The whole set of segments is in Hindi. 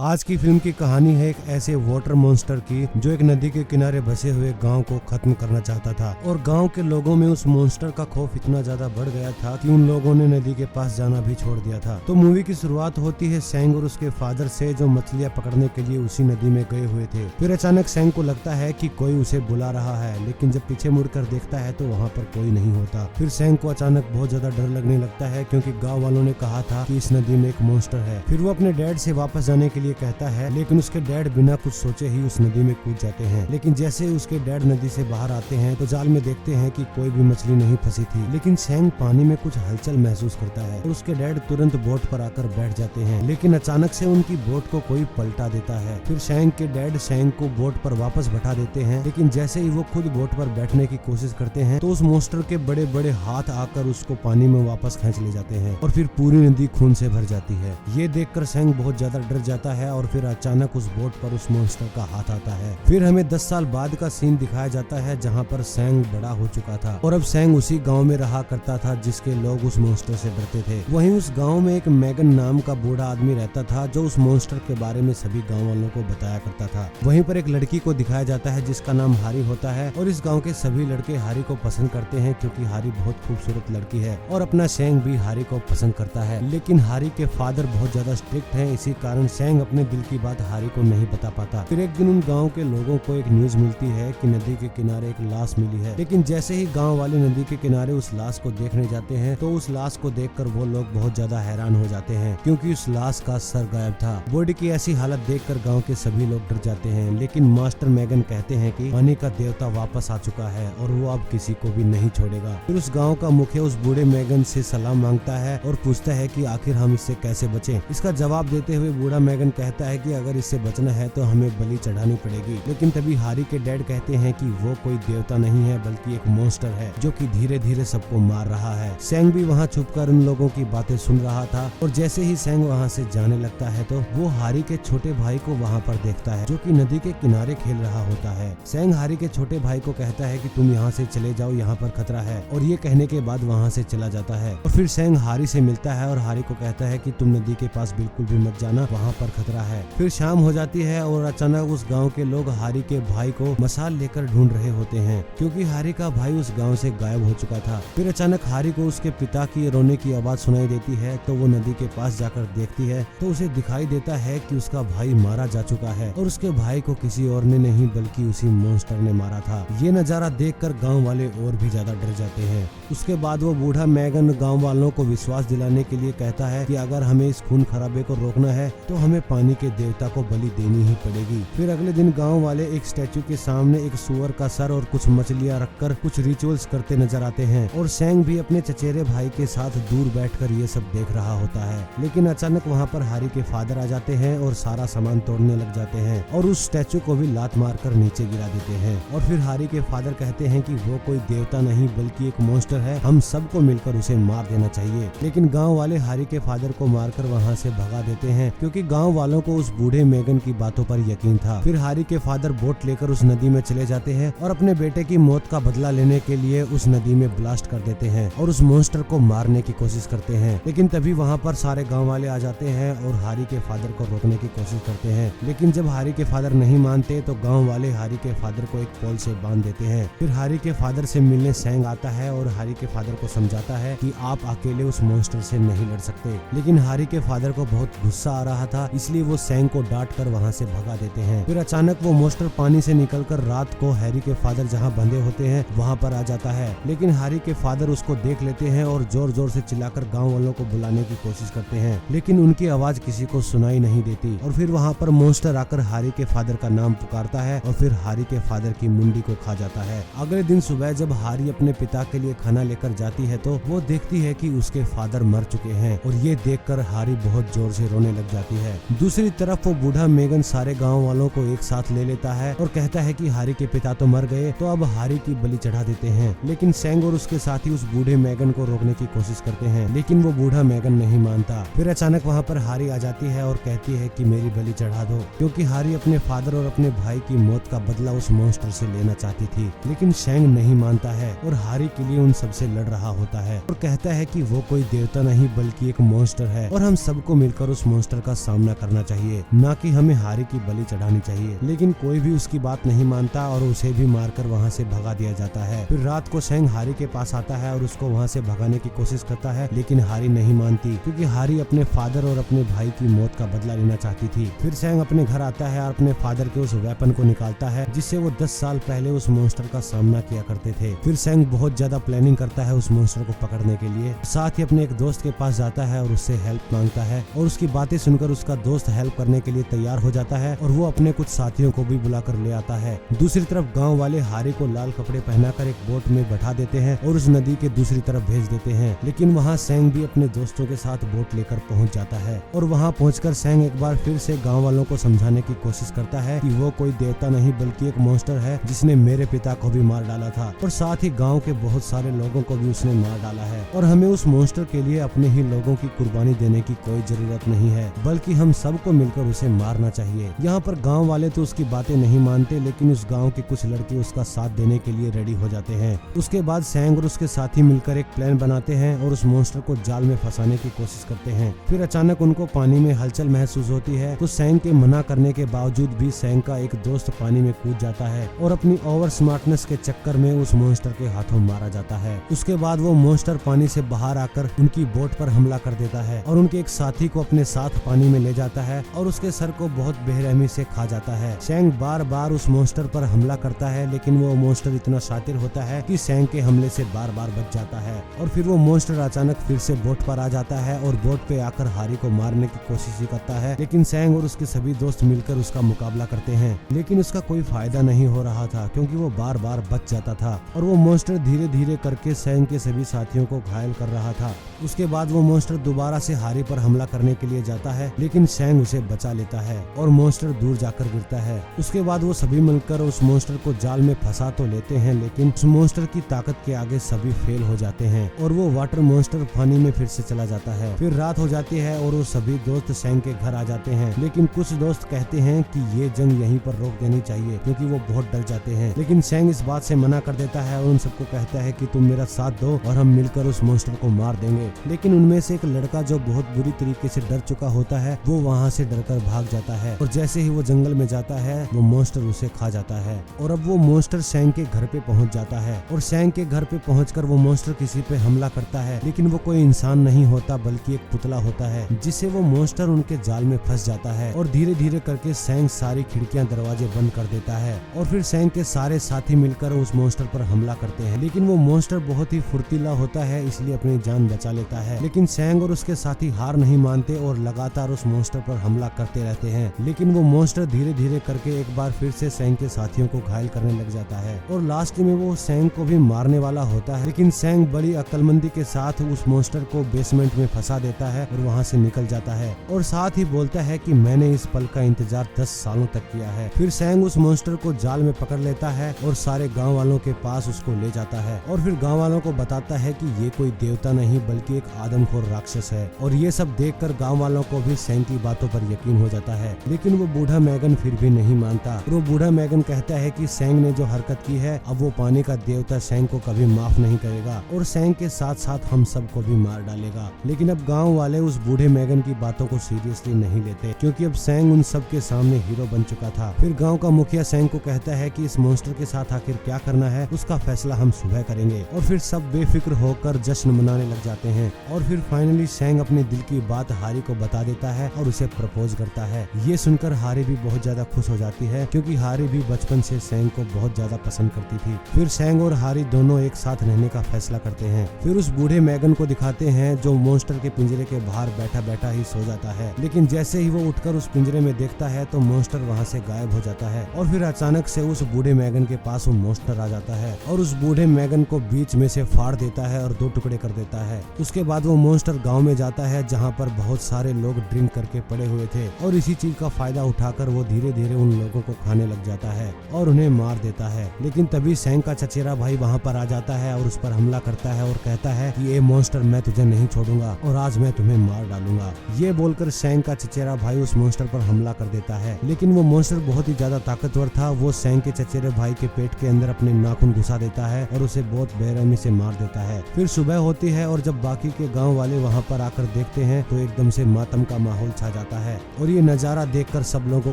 आज की फिल्म की कहानी है एक ऐसे वाटर मॉन्स्टर की जो एक नदी के किनारे बसे हुए गांव को खत्म करना चाहता था और गांव के लोगों में उस मॉन्स्टर का खौफ इतना ज्यादा बढ़ गया था कि उन लोगों ने नदी के पास जाना भी छोड़ दिया था। तो मूवी की शुरुआत होती है सैंग और उसके फादर से जो मछलियां पकड़ने के लिए उसी नदी में गए हुए थे। फिर अचानक सैंग को लगता है कि कोई उसे बुला रहा है, लेकिन जब पीछे मुड़कर देखता है तो वहाँ पर कोई नहीं होता। फिर सैंग को अचानक बहुत ज्यादा डर लगने लगता है क्योंकि गाँव वालों ने कहा था कि इस नदी में एक मॉन्स्टर है। फिर वो अपने डैड से वापस जाने के लिए कहता है, लेकिन उसके डैड बिना कुछ सोचे ही उस नदी में कूद जाते हैं। लेकिन जैसे ही उसके डैड नदी से बाहर आते हैं तो जाल में देखते हैं कि कोई भी मछली नहीं फंसी थी, लेकिन सैंग पानी में कुछ हलचल महसूस करता है और उसके डैड तुरंत बोट पर आकर बैठ जाते हैं। लेकिन अचानक से उनकी बोट को कोई पलटा देता है। फिर सैंग के डैड सैंग को बोट पर वापस बैठा देते हैं, लेकिन जैसे ही वो खुद बोट पर बैठने की कोशिश करते हैं तो उस मॉन्स्टर के बड़े बड़े हाथ आकर उसको पानी में वापस खींच ले जाते हैं और फिर पूरी नदी खून से भर जाती है। ये देखकर सैंग बहुत ज्यादा डर जाता है और फिर अचानक उस बोट पर उस मॉन्स्टर का हाथ आता है। फिर हमें 10 साल बाद का सीन दिखाया जाता है जहाँ पर सैंग बड़ा हो चुका था और अब सैंग उसी गांव में रहा करता था जिसके लोग उस मॉन्स्टर से डरते थे। वहीं उस गांव में एक मैगन नाम का बूढ़ा आदमी रहता था जो उस मॉन्स्टर के बारे में सभी गांव वालों को बताया करता था। वहीं पर एक लड़की को दिखाया जाता है जिसका नाम हारी होता है और इस गाँव के सभी लड़के हारी को पसंद करते हैं क्योंकि हारी बहुत खूबसूरत लड़की है और अपना सैंग भी हारी को पसंद करता है। लेकिन हारी के फादर बहुत ज्यादा स्ट्रिक्ट हैं, इसी कारण सैंग अपने दिल की बात हारी को नहीं बता पाता। फिर एक दिन उन गांव के लोगों को एक न्यूज मिलती है कि नदी के किनारे एक लाश मिली है। लेकिन जैसे ही गांव वाले नदी के किनारे उस लाश को देखने जाते हैं तो उस लाश को देखकर वो लोग बहुत ज्यादा हैरान हो जाते हैं क्योंकि उस लाश का सर गायब था। बॉडी की ऐसी हालत देखकर गांव के सभी लोग डर जाते हैं, लेकिन मास्टर मैगन कहते हैं कि पानी का देवता वापस आ चुका है और वो अब किसी को भी नहीं छोड़ेगा। फिर उस गाँव का मुखिया उस बूढ़े मैगन से सलाम मांगता है और पूछता है कि आखिर हम इससे कैसे बचें। इसका जवाब देते हुए बूढ़ा मैगन कहता है कि अगर इससे बचना है तो हमें बलि चढ़ानी पड़ेगी। लेकिन तभी हारी के डैड कहते हैं कि वो कोई देवता नहीं है बल्कि एक मॉन्स्टर है जो कि धीरे धीरे सबको मार रहा है। सैंग भी वहाँ छुपकर उन लोगों की बातें सुन रहा था और जैसे ही सैंग वहाँ से जाने लगता है तो वो हारी के छोटे भाई को वहाँ पर देखता है जो कि नदी के किनारे खेल रहा होता है। सैंग हारी के छोटे भाई को कहता है कि तुम यहाँ से चले जाओ, यहाँ पर खतरा है, और ये कहने के बाद वहाँ से चला जाता है। और फिर सैंग हारी से मिलता है और हारी को कहता है कि तुम नदी के पास बिल्कुल भी मत जाना, वहाँ पर खतरा है। फिर शाम हो जाती है और अचानक उस गांव के लोग हारी के भाई को मसाल लेकर ढूंढ रहे होते हैं क्योंकि हारी का भाई उस गांव से गायब हो चुका था। फिर अचानक हारी को उसके पिता की रोने की आवाज सुनाई देती है तो वो नदी के पास जाकर देखती है तो उसे दिखाई देता है कि उसका भाई मारा जा चुका है और उसके भाई को किसी और ने नहीं बल्कि उसी मॉन्स्टर ने मारा था। ये नजारा देखकर गाँव वाले और भी ज्यादा डर जाते हैं। उसके बाद वो बूढ़ा मैगन गाँव वालों को विश्वास दिलाने के लिए कहता है कि अगर हमें इस खून खराबे को रोकना है तो हमें पानी के देवता को बलि देनी ही पड़ेगी। फिर अगले दिन गांव वाले एक स्टैचू के सामने एक सुअर का सर और कुछ मछलियां रखकर कुछ रिचुअल्स करते नजर आते हैं और सैंग भी अपने चचेरे भाई के साथ दूर बैठकर ये सब देख रहा होता है। लेकिन अचानक वहां पर हारी के फादर आ जाते हैं और सारा सामान तोड़ने लग जाते हैं और उस स्टैचू को भी लात मारकर नीचे गिरा देते हैं। और फिर हारी के फादर कहते हैं कि वो कोई देवता नहीं बल्कि एक मॉन्स्टर है, हम सबको मिलकर उसे मार देना चाहिए। लेकिन गाँव वाले हारी के फादर को मारकर वहाँ से भगा देते हैं क्योंकि गाँव वालों को उस बूढ़े मैगन की बातों पर यकीन था। फिर हारी के फादर बोट लेकर उस नदी में चले जाते हैं और अपने बेटे की मौत का बदला लेने के लिए उस नदी में ब्लास्ट कर देते हैं और उस मॉन्स्टर को मारने की कोशिश करते हैं। लेकिन तभी वहाँ पर सारे गांव वाले आ जाते हैं और हारी के फादर को रोकने की कोशिश करते हैं। लेकिन जब हारी के फादर नहीं मानते तो गाँव वाले हारी के फादर को एक पोल से बांध देते हैं। फिर हारी के फादर से मिलने सैंग आता है और हारी के फादर को समझाता है कि आप अकेले उस मॉन्स्टर से नहीं लड़ सकते। लेकिन हारी के फादर को बहुत गुस्सा आ रहा था, इसलिए वो सैंग को डांट कर वहाँ से भगा देते हैं। फिर अचानक वो मॉन्स्टर पानी से निकलकर रात को हैरी के फादर जहाँ बंधे होते हैं वहाँ पर आ जाता है। लेकिन हैरी के फादर उसको देख लेते हैं और जोर जोर से चिल्लाकर गांव वालों को बुलाने की कोशिश करते हैं, लेकिन उनकी आवाज किसी को सुनाई नहीं देती। और फिर वहाँ पर मॉन्स्टर आकर हैरी के फादर का नाम पुकारता है और फिर हैरी के फादर की मुंडी को खा जाता है। अगले दिन सुबह जब हैरी अपने पिता के लिए खाना लेकर जाती है तो वो देखती है कि उसके फादर मर चुके हैं और ये देखकर हैरी बहुत जोर से रोने लग जाती है। दूसरी तरफ वो बूढ़ा मैगन सारे गाँव वालों को एक साथ ले लेता है और कहता है कि हारी के पिता तो मर गए तो अब हारी की बलि चढ़ा देते हैं। लेकिन सैंग और उसके साथी उस बूढ़े मैगन को रोकने की कोशिश करते हैं, लेकिन वो बूढ़ा मैगन नहीं मानता। फिर अचानक वहाँ पर हारी आ जाती है और कहती है कि मेरी बलि चढ़ा दो, क्योंकि हारी अपने फादर और अपने भाई की मौत का बदला उस मॉन्स्टर से लेना चाहती थी। लेकिन सैंग नहीं मानता है और हारी के लिए उन सबसे लड़ रहा होता है और कहता है कि वो कोई देवता नहीं बल्कि एक मॉन्स्टर है और हम सबको मिलकर उस मॉन्स्टर का सामना करना करना चाहिए, न कि हमें हारी की बलि चढ़ानी चाहिए। लेकिन कोई भी उसकी बात नहीं मानता और उसे भी मारकर वहाँ से भगा दिया जाता है। फिर रात को सेंग हारी के पास आता है और उसको वहाँ से भगाने की कोशिश करता है, लेकिन हारी नहीं मानती क्योंकि हारी अपने फादर और अपने भाई की मौत का बदला लेना चाहती थी। फिर सेंग अपने घर आता है और अपने फादर के उस वेपन को निकालता है जिससे वो 10 साल पहले उस मॉन्स्टर का सामना किया करते थे। फिर सेंग बहुत ज्यादा प्लानिंग करता है उस मॉन्स्टर को पकड़ने के लिए, साथ ही अपने एक दोस्त के पास जाता है और उससे हेल्प मांगता है और उसकी बातें सुनकर उसका दोस्त हेल्प करने के लिए तैयार हो जाता है और वो अपने कुछ साथियों को भी बुलाकर ले आता है। दूसरी तरफ गाँव वाले हारी को लाल कपड़े पहनाकर एक बोट में बैठा देते हैं और उस नदी के दूसरी तरफ भेज देते हैं। लेकिन वहाँ सेंग भी अपने दोस्तों के साथ बोट लेकर पहुँच जाता है और वहाँ पहुंचकर सेंग एक बार फिर से गांव वालों को समझाने की कोशिश करता है कि वो कोई देवता नहीं बल्कि एक मॉन्स्टर है जिसने मेरे पिता को भी मार डाला था और साथ ही गांव के बहुत सारे लोगों को भी उसने मार डाला है और हमें उस मॉन्स्टर के लिए अपने ही लोगों की कुर्बानी देने की कोई जरूरत नहीं है, बल्कि हम सबको मिलकर उसे मारना चाहिए। यहाँ पर गाँव वाले तो उसकी बातें नहीं मानते, लेकिन उस गाँव के कुछ लड़के उसका साथ देने के लिए रेडी हो जाते हैं। उसके बाद सेंग और उसके साथी मिलकर एक प्लान बनाते हैं और उस मॉन्स्टर को जाल में फंसाने की कोशिश करते हैं। फिर अचानक उनको पानी में हलचल महसूस होती है तो सेंग के मना करने के बावजूद भी सेंग का एक दोस्त पानी में कूद जाता है और अपनी ओवर स्मार्टनेस के चक्कर में उस मॉन्स्टर के हाथों मारा जाता है। उसके बाद वो मॉन्स्टर पानी से बाहर आकर उनकी बोट पर हमला कर देता है और उनके एक साथी को अपने साथ पानी में ले जाता है और उसके सर को बहुत बेरहमी से खा जाता है। सेंग बार बार उस मॉन्स्टर पर हमला करता है, लेकिन वो मॉन्स्टर इतना शातिर होता है कि सेंग के हमले से बार बार बच जाता है और फिर वो मॉन्स्टर अचानक फिर से बोट पर आ जाता है और बोट पे आकर हारी को मारने की कोशिश ही करता है। लेकिन सेंग और उसके सभी दोस्त मिलकर उसका मुकाबला करते हैं, लेकिन उसका कोई फायदा नहीं हो रहा था क्योंकि वो बार बार बच जाता था और वो मॉन्स्टर धीरे धीरे करके सेंग के सभी साथियों को घायल कर रहा था। उसके बाद वो मॉन्स्टर दोबारा से हारी पर हमला करने के लिए जाता है, लेकिन सेंग उसे बचा लेता है और मॉन्स्टर दूर जाकर गिरता है। उसके बाद वो सभी मिलकर उस मॉन्स्टर को जाल में फंसा तो लेते हैं, लेकिन उस मॉन्स्टर की ताकत के आगे सभी फेल हो जाते हैं और वो वाटर मॉन्स्टर पानी में फिर से चला जाता है। फिर रात हो जाती है और वो सभी दोस्त सेंग के घर आ जाते हैं, लेकिन कुछ दोस्त कहते हैं कि ये जंग यहीं पर रोक देनी चाहिए क्योंकि वो बहुत डर जाते हैं। लेकिन सेंग इस बात से मना कर देता है और उन सबको कहता है कि तुम मेरा साथ दो और हम मिलकर उस मॉन्स्टर को मार देंगे। लेकिन उनमें से एक लड़का जो बहुत बुरी तरीके से डर चुका होता है वो वहाँ से डरकर भाग जाता है और जैसे ही वो जंगल में जाता है वो मॉन्स्टर उसे खा जाता है और अब वो मॉन्स्टर सेंग के घर पे पहुँच जाता है और सेंग के घर पे पहुंचकर वो मॉन्स्टर किसी पे हमला करता है, लेकिन वो कोई इंसान नहीं होता बल्कि एक पुतला होता है, जिससे वो मॉन्स्टर उनके जाल में फंस जाता है और धीरे धीरे करके सेंग सारी खिड़कियां दरवाजे बंद कर देता है और फिर सेंग के सारे साथी मिलकर उस मॉन्स्टर पर हमला करते हैं। लेकिन वो मॉन्स्टर बहुत ही फुर्तीला होता है, इसलिए अपनी जान बचा लेता है। लेकिन सेंग और उसके साथी हार नहीं मानते और लगातार उस मॉन्स्टर पर हमला करते रहते हैं, लेकिन वो मॉन्स्टर धीरे धीरे करके एक बार फिर से सेंग के साथियों को घायल करने लग जाता है और लास्ट में वो सेंग को भी मारने वाला होता है। लेकिन सेंग बड़ी अक्लमंदी के साथ उस मॉन्स्टर को बेसमेंट में फंसा देता है और वहाँ से निकल जाता है और साथ ही बोलता है कि मैंने इस पल का इंतजार 10 सालों तक किया है। फिर सेंग उस मॉन्स्टर को जाल में पकड़ लेता है और सारे गांव वालों के पास उसको ले जाता है और फिर गांव वालों को बताता है कि ये कोई देवता नहीं बल्कि एक आदमखोर राक्षस है और ये सब देखकर गांव वालों को भी सेंग की बातों पर यकीन हो जाता है। लेकिन वो बूढ़ा मैगन फिर भी नहीं मानता और वो बूढ़ा मैगन कहता है कि सेंग ने जो हरकत की है अब वो पानी का देवता सेंग को कभी माफ नहीं करेगा और सेंग के साथ साथ हम सबको भी मार डालेगा। लेकिन अब गांव वाले उस बूढ़े मैगन की बातों को सीरियसली नहीं लेते क्योंकि अब सेंग उन सब के सामने हीरो बन चुका था। फिर गांव का मुखिया सेंग को कहता है कि इस मॉन्स्टर के साथ आखिर क्या करना है उसका फैसला हम सुबह करेंगे और फिर सब बेफिक्र होकर जश्न मनाने लग जाते हैं और फिर फाइनली सेंग अपने दिल की बात हारी को बता देता है और उसे प्रपोज करता है। ये सुनकर हारी भी बहुत ज्यादा खुश हो जाती है क्योंकि हारी भी बचपन से सेंग को बहुत ज्यादा पसंद करती थी। फिर सेंग और हारी दोनों एक साथ रहने का फैसला करते हैं। फिर उस बूढ़े मैगन को दिखाते हैं जो मॉन्स्टर के पिंजरे के बाहर बैठा बैठा ही सो जाता है, लेकिन जैसे ही वो उठकर उस पिंजरे में देखता है तो मॉन्स्टर वहाँ से गायब हो जाता है और फिर अचानक से उस बूढ़े मैगन के पास वो मॉन्स्टर आ जाता है और उस बूढ़े मैगन को बीच में से फाड़ देता है और 2 टुकड़े कर देता है। उसके बाद वो मॉन्स्टर गाँव में जाता है जहाँ पर बहुत सारे लोग ड्रिंक करके पड़े हुए थे और इसी चीज का फायदा उठाकर वो धीरे धीरे उन लोगों को खाने लग जाता है और उन्हें मार देता है। लेकिन तभी सेंग का चचेरा भाई वहाँ पर आ जाता है और उस पर हमला करता है और कहता है कि ये मॉन्स्टर मैं तुझे नहीं छोड़ूंगा और आज मैं तुम्हें मार डालूंगा। ये बोलकर सेंग का चचेरा भाई उस मॉन्स्टर पर हमला कर देता है, लेकिन वो मॉन्स्टर बहुत ही ज्यादा ताकतवर था। वो सेंग के चचेरे भाई के पेट के अंदर अपने नाखून घुसा देता है और उसे बहुत बेरहमी से मार देता है। फिर सुबह होती है और जब बाकी के गाँव वाले वहाँ पर आकर देखते हैं तो एकदम से मातम का माहौल छा देखा जाता है। और ये नजारा देखकर सब लोगों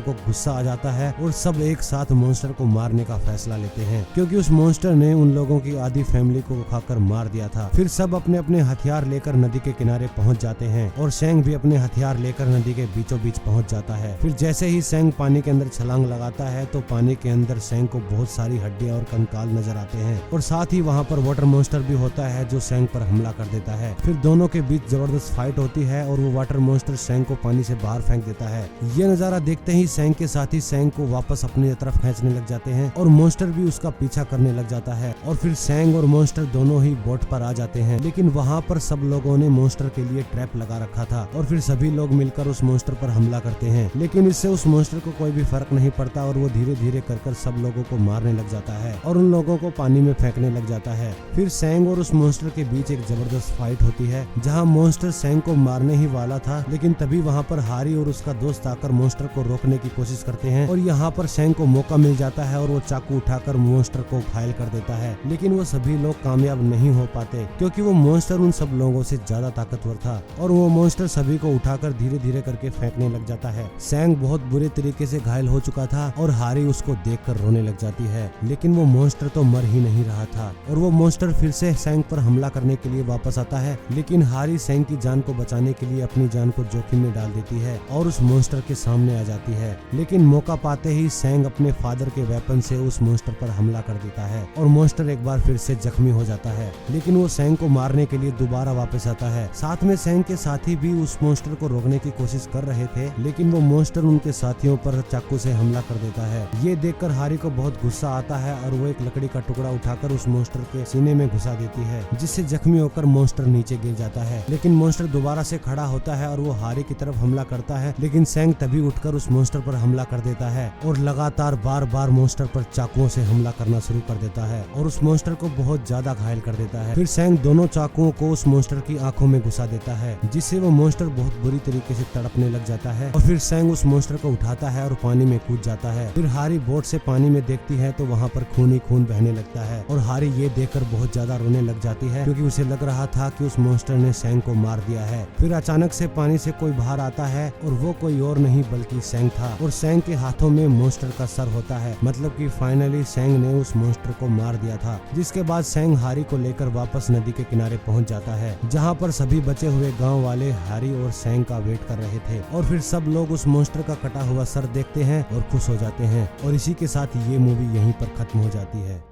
को गुस्सा आ जाता है और सब एक साथ मॉन्स्टर को मारने का फैसला लेते हैं, क्योंकि उस मॉन्स्टर ने उन लोगों की आधी फैमिली को खाकर मार दिया था। फिर सब अपने अपने हथियार लेकर नदी के किनारे पहुंच जाते हैं और सेंग भी अपने हथियार लेकर नदी के बीचों बीच पहुंच जाता है। फिर जैसे ही सेंग पानी के अंदर छलांग लगाता है तो पानी के अंदर सेंग को बहुत सारी हड्डियां और कंकाल नजर आते हैं और साथ ही वहाँ पर वाटर मॉन्स्टर भी होता है जो सेंग पर हमला कर देता है। फिर दोनों के बीच जबरदस्त फाइट होती है और वो वाटर मॉन्स्टर सेंग को पानी से बाहर फेंक देता है। ये नजारा देखते ही सेंग के साथी सेंग को वापस अपनी तरफ खींचने लग जाते हैं और मॉन्स्टर भी उसका पीछा करने लग जाता है और फिर सेंग और मॉन्स्टर दोनों ही बोट पर आ जाते हैं। लेकिन वहाँ पर सब लोगों ने मॉन्स्टर के लिए ट्रैप लगा रखा था और फिर सभी लोग मिलकर उस मॉन्स्टर पर हमला करते हैं, लेकिन इससे उस मॉन्स्टर को कोई भी फर्क नहीं पड़ता और वो धीरे धीरे कर सब लोगों को मारने लग जाता है और उन लोगों को पानी में फेंकने लग जाता है। फिर सेंग और उस मॉन्स्टर के बीच एक जबरदस्त फाइट होती है जहाँ मॉन्स्टर सेंग को मारने ही वाला था, लेकिन तभी वहाँ पर हारी और उसका दोस्त आकर मॉन्स्टर को रोकने की कोशिश करते हैं और यहाँ पर सेंग को मौका मिल जाता है और वो चाकू उठाकर मॉन्स्टर को घायल कर देता है। लेकिन वो सभी लोग कामयाब नहीं हो पाते क्योंकि वो मॉन्स्टर उन सब लोगों से ज्यादा ताकतवर था और वो मॉन्स्टर सभी को उठाकर धीरे धीरे करके फेंकने लग जाता है। सेंग बहुत बुरे तरीके से घायल हो चुका था और हारी उसको देखकर रोने लग जाती है, लेकिन वो मॉन्स्टर तो मर ही नहीं रहा था और वो मॉन्स्टर फिर से सेंग पर हमला करने के लिए वापस आता है, लेकिन हारी सेंग की जान को बचाने के लिए अपनी जान को जोखिम में डाल देती है और उस मॉन्स्टर के सामने आ जाती है। लेकिन मौका पाते ही सेंग अपने फादर के वेपन से उस मॉन्स्टर पर हमला कर देता है और मॉन्स्टर एक बार फिर से जख्मी हो जाता है, लेकिन वो सेंग को मारने के लिए दोबारा वापस आता है। साथ में सेंग के साथी भी उस मॉन्स्टर को रोकने की कोशिश कर रहे थे, लेकिन वो मॉन्स्टर उनके साथियों पर चाकू से हमला कर देता है। ये देखकर हारी को बहुत गुस्सा आता है और वो एक लकड़ी का टुकड़ा उठाकर उस मॉन्स्टर के सीने में घुसा देती है, जिससे जख्मी होकर मॉन्स्टर नीचे गिर जाता है। लेकिन मॉन्स्टर दोबारा से खड़ा होता है और वो हारी की तरफ हमला करता है, लेकिन सेंग तभी उठकर उस मॉन्स्टर पर हमला कर देता है और लगातार बार बार मॉन्स्टर पर चाकुओं से हमला करना शुरू कर देता है और उस मॉन्स्टर को बहुत ज्यादा घायल कर देता है। फिर सेंग दोनों चाकुओं को उस मॉन्स्टर की आंखों में घुसा देता है, जिससे वो मॉन्स्टर बहुत बुरी तरीके से तड़पने लग जाता है और फिर सेंग उस मॉन्स्टर को उठाता है और पानी में कूद जाता है। फिर हारी बोट से पानी में देखती है तो वहाँ पर खून ही खून बहने लगता है और हारी ये देखकर बहुत ज्यादा रोने लग जाती है क्योंकि उसे लग रहा था कि उस मॉन्स्टर ने सेंग को मार दिया है। फिर अचानक से पानी से कोई बाहर आता है और वो कोई और नहीं बल्कि सेंग था और सेंग के हाथों में मॉन्स्टर का सर होता है, मतलब कि फाइनली सेंग ने उस मॉन्स्टर को मार दिया था। जिसके बाद सेंग हारी को लेकर वापस नदी के किनारे पहुंच जाता है, जहां पर सभी बचे हुए गांव वाले हारी और सेंग का वेट कर रहे थे और फिर सब लोग उस मॉन्स्टर का कटा हुआ सर देखते हैं और खुश हो जाते हैं और इसी के साथ ये मूवी यहीं पर खत्म हो जाती है।